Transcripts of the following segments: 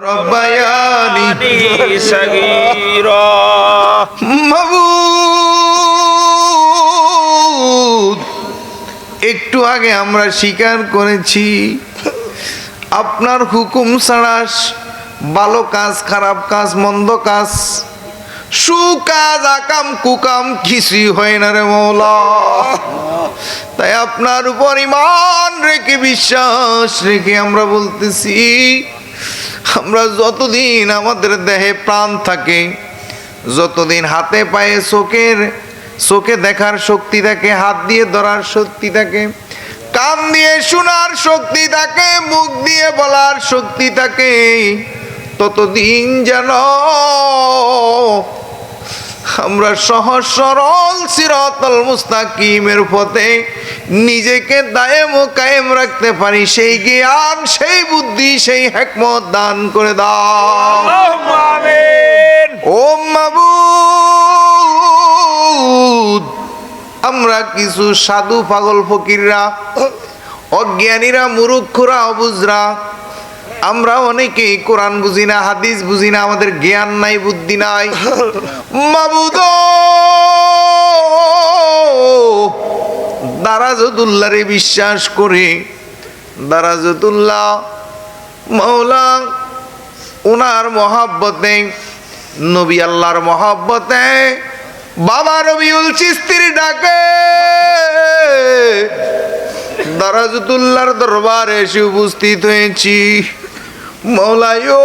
রব্বায়ানি সগীরা। মাবুদ, একটু আগে আমরা স্বীকার করেছি আপনার হুকুম ছাড়া ভালো কাজ, খারাপ কাজ, মন্দ কাজ, সুকাজ, আকাম কুকাম কিছুই হয় না রে মৌলা। তাই আপনার উপর ঈমান রেখে, বিশ্বাস রেখে আমরা বলতেছি, আমরা যতদিন আমাদের দেহে প্রাণ থাকে, যতদিন হাতে পায়ে চোখে দেখার শক্তি থাকে, হাত দিয়ে ধরার শক্তি থাকে, কান দিয়ে শোনার শক্তি থাকে, মুখ দিয়ে বলার শক্তি থাকে, ততদিন যেন আমরা সহজ সরল সিরাতাল মুস্তাকিমের পথে নিজেকে দায়েম ও কায়েম রাখতে পারি, সেই জ্ঞান, সেই বুদ্ধি, সেই হিকমত দান করে দাও। আমিন। ও মাবুদ, আমরা কিছু সাধু পাগল ফকিররা, অজ্ঞানীরা, মুরুক্ষরা, অবুঝরা, আমরা অনেকেই কোরআন বুঝি না, হাদিস বুঝি না, আমাদের জ্ঞান নাই, বুদ্ধি নাই। মাবুদ, দারাজতুল্লাহরে বিশ্বাস করে, দারাজতুল্লাহ মাওলা ওনার মহাব্বতে, নবী আল্লাহর মহাব্বতে, বাবা রবিউল চিশতির ডাকে দারাজতুল্লাহর দরবারে এসে উপস্থিত হয়েছি। মৌলায়ো,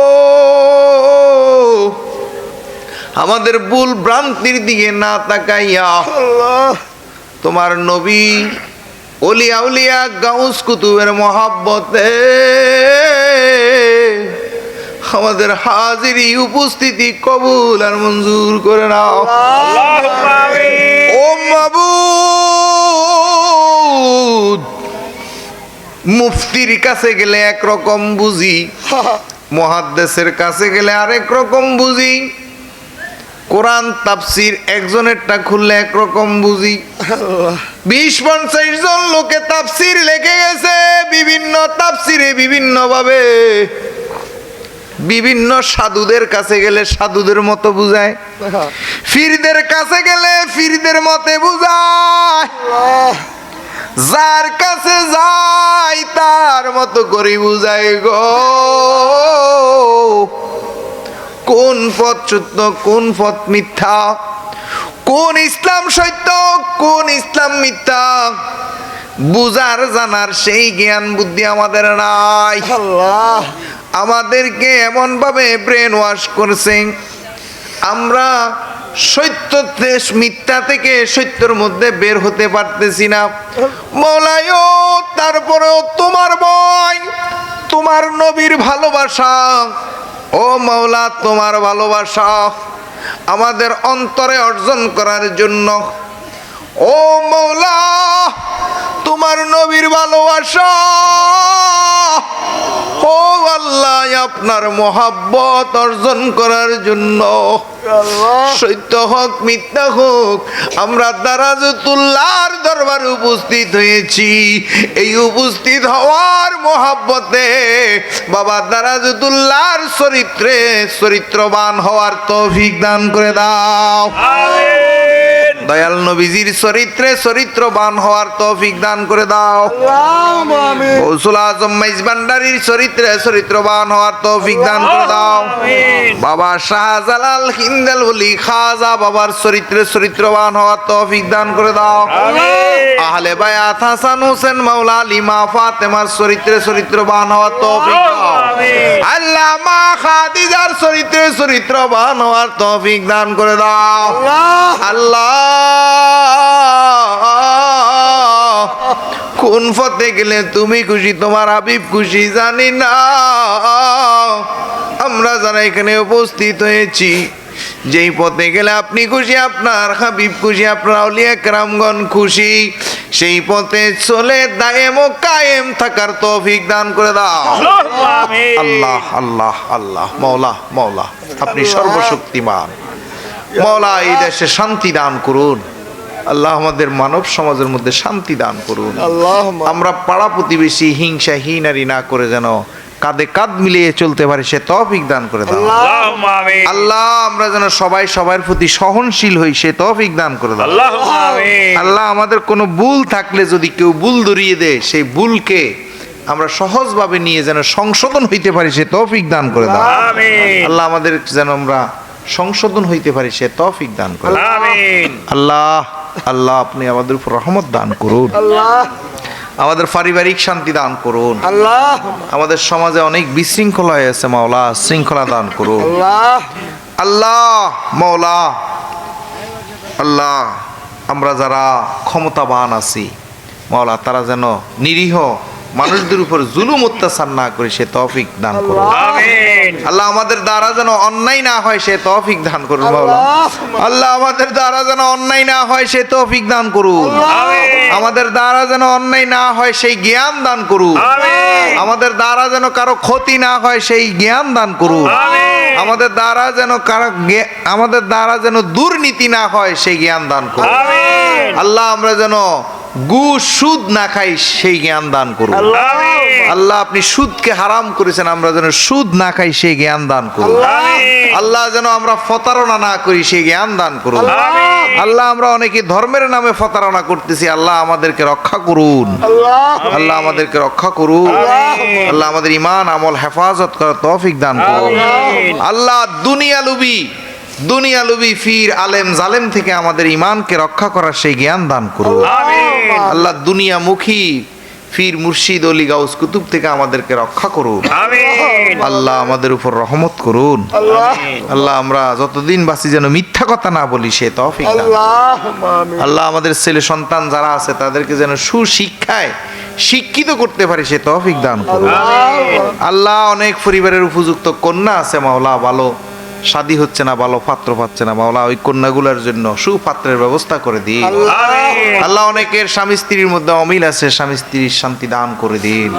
আমাদের ভুল ভ্রান্তির দিকে না তাকাইয়া তোমার নবী, ওলিয়া উলিয়া, গাউস কুতুবের মহাব্বতে আমাদের হাজিরি উপস্থিতি কবুল আর মঞ্জুর করে নাও। আল্লাহুম্মা আমিন। ও মাবুদ, মুফতির কাছে গেলে একরকম বুঝি, মুহাদ্দিসের কাছে গেলে আরেক রকম বুঝি, কোরআন তাফসীর একজনেরটা খুললে একরকম বুঝি, 20-50 জন লোকে তাফসীর লিখে গেছে, বিভিন্ন তাফসীরে বিভিন্ন ভাবে, বিভিন্ন সাধুদের কাছে গেলে সাধুদের মতো বুঝায়, ফিরদের কাছে গেলে ফিরদের মতে বুঝায়, যার কাছে যাই তার মতো করে বুঝায় গো। কোন পথ সত্য, কোন পথ মিথ্যা, কোন ইসলাম সত্য, কোন ইসলাম মিথ্যা, বুঝার জানার সেই জ্ঞান বুদ্ধি আমাদের নাই। আমাদেরকে এমন ভাবে ব্রেন ওয়াশ করছে, আমরা সত্য মিথ্যা থেকে সত্যের মধ্যে বের হতে পারতেছি না। মৌলায়ো, তারপরেও তোমার ভয়, তোমার নবীর ভালোবাসা, ও মাওলা তোমার ভালোবাসা আমাদের অন্তরে অর্জন করার জন্য, ও মাওলা তোমার নবীর ভালোবাসা, ও আল্লাহ আপনার মহাব্বত অর্জন করার জন্য, সত্য হোক মিথ্যা হোক, আমরা দারাজতুল্লাহর দরবারে উপস্থিত হয়েছি। এই উপস্থিত হওয়ার মহাব্বতে বাবা দারাজতুল্লাহর চরিত্রে চরিত্রবান হওয়ার তৌফিক দান করে দাও। আমিন। দয়াল নবীজির চরিত্রে চরিত্রবান হওয়ার তৌফিক দান করে দাও। গৌসুল আজম মাইজ ভান্ডারীর চরিত্রে চরিত্রবান হওয়ার তৌফিক দান করে দাও। বাবা শাহজালাল হিন্দাল ওলি খাজা বাবার চরিত্রে চরিত্রবান হওয়ার তৌফিক দান করে দাও। আহলে বায়াত হাসান হোসেন মাওলা লিমা ফাতেমার চরিত্রে চরিত্রবান হওয়ার তৌফিক দাও। আল্লাহ মা খাদিজার চরিত্রে চরিত্রবান হওয়ার তৌফিক দান করে দাও। আল্লাহ কোন পথে গেলে তুমি খুশি, তোমার হাবিব খুশি জানি না। আমরা যারা এখানে উপস্থিত হয়েছি, যেই পথে গেলে আপনি খুশি, আপনার হাবিব খুশি, আপনার আউলিয়া কেরামগণ খুশি, সেই পথে চলে দায়েম ও কায়েম থাকার তৌফিক দান করে দাও। আল্লাহ আল্লাহ আল্লাহ, মওলা মওলা আপনি সর্বশক্তিমান। মওলা এই দেশে শান্তি দান করুন। আল্লাহ আমাদের মানব সমাজের মধ্যে শান্তি দান করুন। আমরা পাড়া প্রতিবেশী হিংসা হিনারি না করে যেন কাঁধে কাঁধ মিলিয়ে চলতে পারি সে তৌফিক দান করে দাও আল্লাহুম্মা আমিন আল্লাহ আমরা যেন সবাই সবার প্রতি সহনশীল হই সে তৌফিক দান করে দাও আল্লাহুম্মা আমিন আল্লাহ আমাদের কোনো ভুল থাকলে যদি কেউ ভুল ধরিয়ে দেয় সেই ভুলকে আমরা সহজভাবে নিয়ে যেন সংশোধন হইতে পারি সে তৌফিক দান করে দাও আমিন আল্লাহ আমাদের যেন আমরা সংশোধন হইতে পারি সে তৌফিক দান করে দাও আমিন আল্লাহ আল্লাহ আপনি আমাদের উপর রহমত দান করুন আমাদের পারিবারিক শান্তি দান করুন আমাদের সমাজে অনেক বিশৃঙ্খলা হয়েছে মাওলা শৃঙ্খলা দান করুন আল্লাহ মাওলা আল্লাহ আমরা যারা ক্ষমতাবান আছি মাওলা তারা যেন নিরীহ মানুষদের উপর জুলুম অত্যাচার না করে সে তৌফিক দান করুন আমিন আল্লাহ আমাদের দ্বারা যেন অন্যায় না হয় সে তৌফিক দান করুন মাওলা আল্লাহ আমাদের দ্বারা যেন অন্যায় না হয় সে তৌফিক দান করুন আমাদের দ্বারা যেন অন্যায় না হয় সেই জ্ঞান দান করুন আমাদের দ্বারা যেন কারো ক্ষতি না হয় সেই জ্ঞান দান করুন আমাদের দ্বারা যেন আমাদের দ্বারা যেন দুর্নীতি না হয় সেই জ্ঞান দান করুন আল্লাহ আমরা যেন ঘুষ সুদ না খাই সেই জ্ঞান দান করুন আল্লাহ আপনি সুদকে হারাম করেছেন আমরা যেন সুদ না খাই সেই জ্ঞান দান করুন আল্লাহ যেন আমরা প্রতারণা না করি সেই জ্ঞান দান করুন আল্লাহ আমরা অনেকে ধর্মের নামে প্রতারণা করতেছি আল্লাহ আমাদেরকে রক্ষা করুন আল্লাহ আমাদেরকে রক্ষা করুন আল্লাহ আমাদের ঈমান আমল হেফাজত করার তৌফিক দান করুন আল্লাহ দুনিয়া লুবি ফির আলেম জালেম থেকে আমাদের ঈমানকে রক্ষা করার সেই জ্ঞান দান করুন আল্লাহ দুনিয়ামুখী ফির মুর্শিদ ওলি গাউস কুতুব থেকে আমাদেরকে রক্ষা করুন আল্লাহ আমাদের উপর রহমত করুন আল্লাহ আমরা যতদিন বাঁচি যেন মিথ্যা কথা না বলি সে তৌফিক দান আল্লাহ আমাদের ছেলে সন্তান যারা আছে তাদেরকে যেন সুশিক্ষায় শিক্ষিত করতে পারি সে তৌফিক দান করুন আল্লাহ অনেক পরিবারের উপযুক্ত কন্যা আছে মাওলা ভালো শাদী হচ্ছে না ভালো পাত্র পাচ্ছে না মাওলা ওই কন্যাগুলোর জন্য সুপাত্রের ব্যবস্থা করে দিন আল্লাহ অনেকের স্বামী স্ত্রীর মধ্যে অমিল আছে স্বামী স্ত্রীর শান্তি দান করে দিন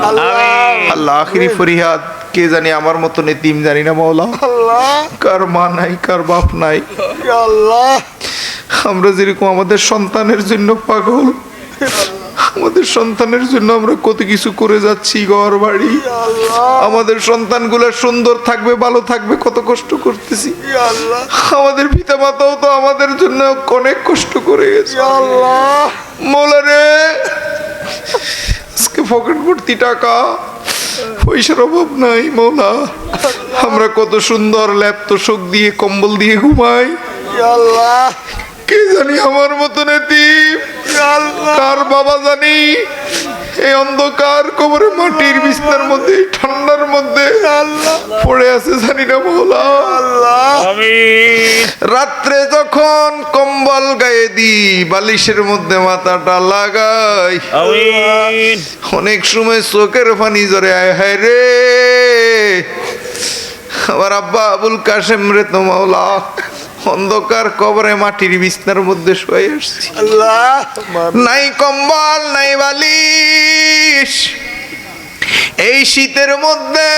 আল্লাহ আখিরি ফরিয়াদ কে জানি আমার মতো এতিম জানি না মাওলা কার মা নাই কার বাপ নাই আমরা যেরকম আমাদের সন্তানের জন্য পাগল আমাদের সন্তানের জন্য আমরা কত কিছু করে যাচ্ছি ঘর বাড়ি আমাদের সন্তানগুলো সুন্দর থাকবে ভালো থাকবে কত কষ্ট করতেছি আমাদের পিতা মাতাও তো আমাদের জন্য অনেক কষ্ট করে গেছে মৌলা রে আজকে পকেট ভর্তি টাকা পয়সার অভাব নাই মৌলা আমরা কত সুন্দর ল্যাপ তোষক দিয়ে কম্বল দিয়ে ঘুমাই কে জানি আমার মতন এতিম কার বাবা জানি এই অন্ধকার কবরে মাটির বিছনার মধ্যে ঠান্ডার মধ্যে পড়ে আছে জানি না মওলা রাত্রে যখন কম্বল গায়ে দি বালিশের মধ্যে মাথাটা লাগাই অনেক সময় চোখের পানি জরে আয় হায় রে আমার আব্বা আবুল কাশেম রে তো মওলা অন্ধকার কবরে মাটির বিছনার মধ্যে শুয়ে আসছি নাই কম্বল নাই বালিশ এই শীতের মধ্যে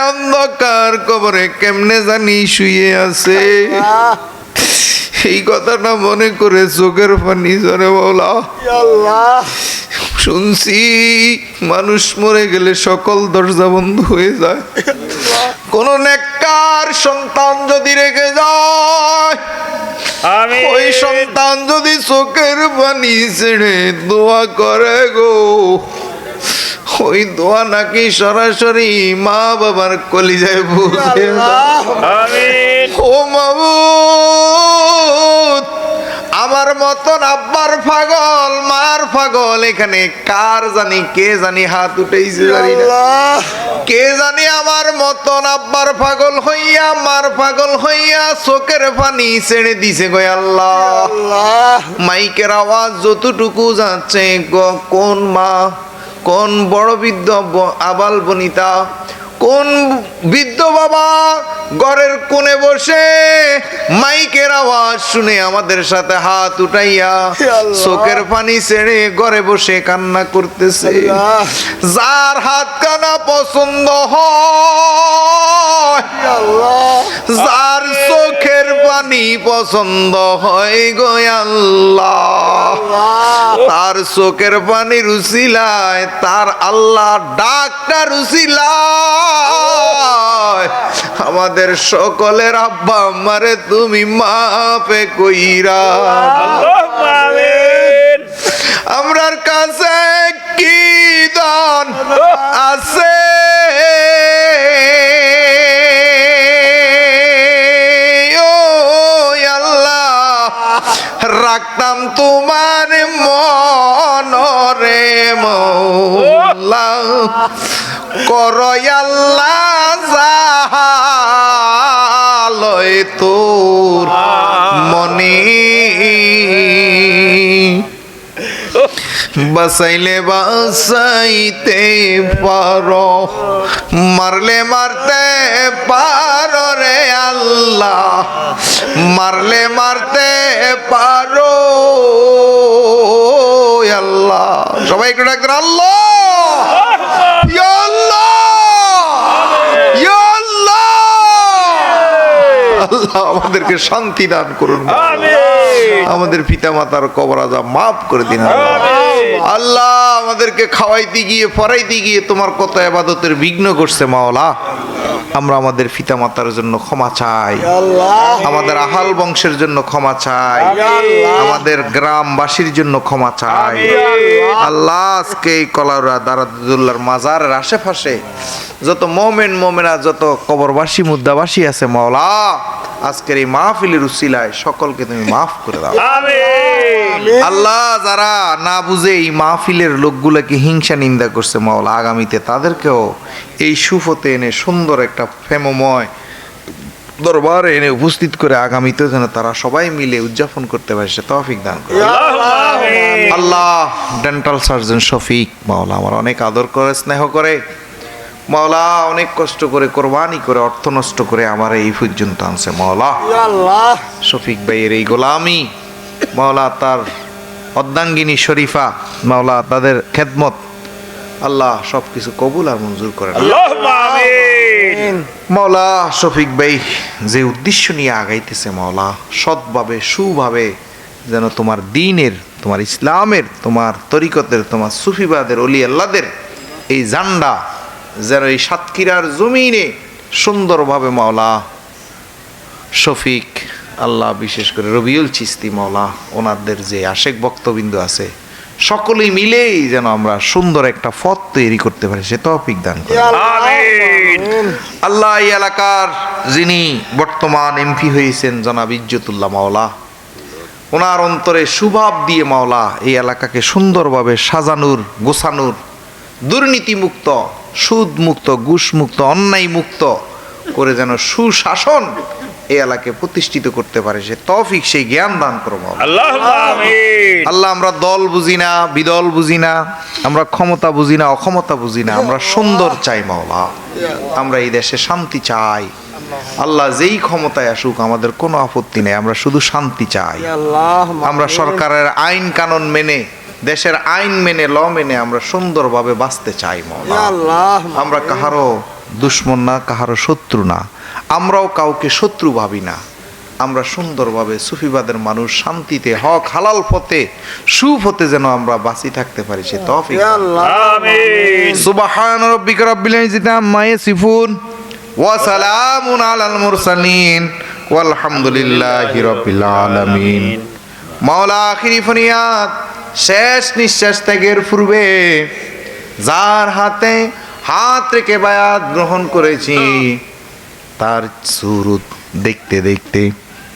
অন্ধকার কবরে কেমনে জানি শুয়ে আছে এই কথাটা মনে করে চোখের পানি ঝরে বলা শুনছি মানুষ মরে গেলে সকল দরজা বন্ধ হয়ে যায় কোন নেককার সন্তান যদি রেখে যায় ওই সন্তান যদি চোখের পানি ছেড়ে দোয়া করে গো ওই দোয়া নাকি সরাসরি মা বাবার কলিজায় পৌঁছে ও মাবুদ আমার মতন আব্বার পাগল মার পাগল এখানে কার জানি কে জানি হাত উঠেছে জানি না কে জানি আমার মতন আব্বার পাগল হইয়া মার পাগল হইয়া চোখের পানি ছেড়ে দিছে গো আল্লাহ মাইকের আওয়াজ যতটুকু যাচ্ছে কোন মা কোন বড় বৃদ্ধ আবাল বনিতা কোন বৃদ্ধ বাবা ঘরের কোণে বসে মাইকের আওয়াজ শুনে আমাদের সাথে হাত উঠাইয়া চোখের পানি ছেড়ে ঘরে বসে কান্না করতেছে যার হাত কানা পছন্দ হয় যার চোখের পানি পছন্দ হয় গো আল্লাহ। তার চোখের পানি রুচিলায়, তার আল্লাহ ডাকটা রুচিলায় আমাদের সকলের আব্বা আমারে তুমি মাফে কইরা। আল্লাহুম্মা আমিন। আমরার কাছে কি দান আছে ও আল্লাহ, রাখতাম তোমার মনরে মৌলা, করয় আল্লাহ জাহালয় তোর মনে, বাসাইলে বাসাইতে পারো, মারলে মারতে পারো রে আল্লাহ, মারলে মারতে পারো আল্লাহ। সবাই একটু ডাকতেন আল্লাহ, ইয়া আল্লাহ, ইয়া আল্লাহ। আল্লাহ আমাদেরকে শান্তি দান করুন, আমাদের পিতা মাতার কবর আযাব মাফ করে দিন আল্লাহ। আমাদেরকে খাওয়াইতে গিয়ে পড়াইতে গিয়ে তোমার কত ইবাদতের বিঘ্ন করছে মাওলা, আমরা আমাদের পিতা মাতার জন্য ক্ষমা চাই, আমাদের আহাল বংশের জন্য ক্ষমা চাই, আমাদের গ্রামবাসীর জন্য ক্ষমা চাই আল্লাহ। আজকে এই কলাউড়া দারাদুল্লাহর মাজারের আশেপাশে যত মোমেন মোমেনা, যত কবরবাসী মুদ্দাবাসী আছে মাওলা, আজকের এই মাহফিলের উসিলায় সকলকে তুমি মাফ করে দাও আল্লাহ। যারা না বুঝে এই মাহফিলের লোকগুলোকে হিংসা নিন্দা করছে মাওলা, আগামীতে তাদেরকেও এই সুফতে এনে সুন্দর একটা প্রেমময় দরবারে এনে উপস্থিত করে আগামীতে যেন তারা সবাই মিলে উদযাপন করতে পারে সে তৌফিক দান করে আল্লাহ। ডেন্টাল সার্জন শফিক মাওলা আমার অনেক আদর করে, স্নেহ করে মাওলা, অনেক কষ্ট করে কোরবানি করে অর্থ নষ্ট করে আমার এই পর্যন্ত আনছে মাওলা। শফিক ভাইয়ের এই গোলামি মাওলা, তার অর্ধাঙ্গিনী শরীফা মাওলা, তাদের খেদমত আল্লাহ সবকিছু কবুল আর মঞ্জুর করে মাওলা। শফিক ভাই যে উদ্দেশ্য নিয়ে আগাইতেছে মাওলা, সৎভাবে সুভাবে যেন তোমার দ্বীনের, তোমার ইসলামের, তোমার তরিকতের, তোমার সুফিবাদের, অলি আল্লাহদের এই জান্ডা যেন এই সাতক্ষীরার জমিনে সুন্দরভাবে মাওলা শফিক আল্লাহ, বিশেষ করে রবিউল চিস্তি মাওলা, ওনাদের যে আশেক ভক্তবৃন্দ আছে সকলেই মিলেই যেন আমরা সুন্দর একটা পথ তৈরি করতে পারি সে তৌফিক দান করুন আল্লাহ। এই এলাকার যিনি বর্তমান এমপি হয়েছেন জনাব ইজ্জতুল্লাহ মাওলা, ওনার অন্তরে সুভাব দিয়ে মাওলা এই এলাকাকে সুন্দরভাবে সাজানোর, গোছানোর, দুর্নীতিমুক্ত, সুদ মুক্ত, ঘুষ মুক্ত, অন্যায় মুক্ত করে যেন সুশাসন এই এলাকায় প্রতিষ্ঠিত করতে পারে সে তৌফিক, সেই জ্ঞান দান করো আল্লাহ। আমরা দল বুঝি না, বিদল বুঝি না, আমরা ক্ষমতা বুঝি না, অক্ষমতা বুঝি না, আমরা সুন্দর চাই মাওলা, আমরা এই দেশে শান্তি চাই আল্লাহ। যেই ক্ষমতায় আসুক আমাদের কোনো আপত্তি নেই, আমরা শুধু শান্তি চাই। আমরা সরকারের আইন কানুন মেনে, দেশের আইন মেনে, ল মেনে আমরা সুন্দরভাবে বাঁচতে চাই মাওলা। আমরা কাহারও দুশ্মন না, কাহারও শত্রু না, আমরাও কাউকে শত্রু ভাবি না। আমরা সুন্দরভাবে সুফিবাদের মানুষ শান্তিতে, হক হালাল পথে, সুপথে যেন আমরা বাঁচি থাকতে পারি সে তৌফিক আমিন। সুবহান রাব্বিকা রাব্বিল ইজ্জাতি আম্মা ইয়াসিফুন ওয়া সালামুন আলাল মুরসালিন ওয়ালহামদুলিল্লাহি রাব্বিল আলামিন। মাওলা আখিরি ফরিয়াদ, শেষ নিঃশ্বাস ত্যাগের পূর্বে যার হাতে হাত রেখে বায়াত গ্রহণ করেছি, তার সুরত দেখতে দেখতে,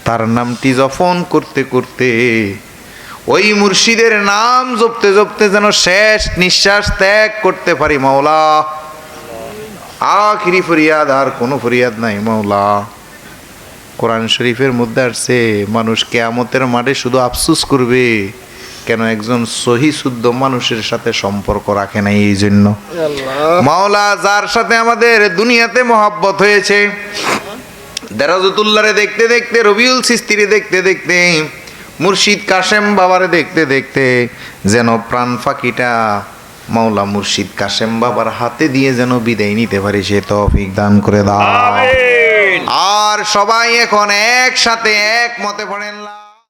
তার নামটি জপন করতে করতে, ওই মুর্শিদের নাম জপতে জপতে যেন শেষ নিঃশ্বাস ত্যাগ করতে পারি মাওলা। আখিরি ফরিয়াদ, আর কোনো ফরিয়াদ নাই মাওলা। কোরআন শরীফের মধ্যে আসছে মানুষ কিয়ামতের মাঠে শুধু আফসোস করবে কেন একজন সহি শুদ্ধ মানুষের সাথে সম্পর্ক রাখে নাই। এই জন্য মাওলা, যার সাথে আমাদের দুনিয়াতে মহাব্বত হয়েছে, দেরাজতুল্লাহরে দেখতে দেখতে, রবিউল চিস্তিরে দেখতে দেখতে, মুর্শিদ কাশেম বাবারে দেখতে দেখতে যেন প্রাণ ফাঁকিটা মাওলা মুর্শিদ কাশেম বাবার হাতে দিয়ে যেন বিদায় নিতে পারি সে তৌফিক দান করে দাও। আর সবাই এখন একসাথে একমতে পড়েন লা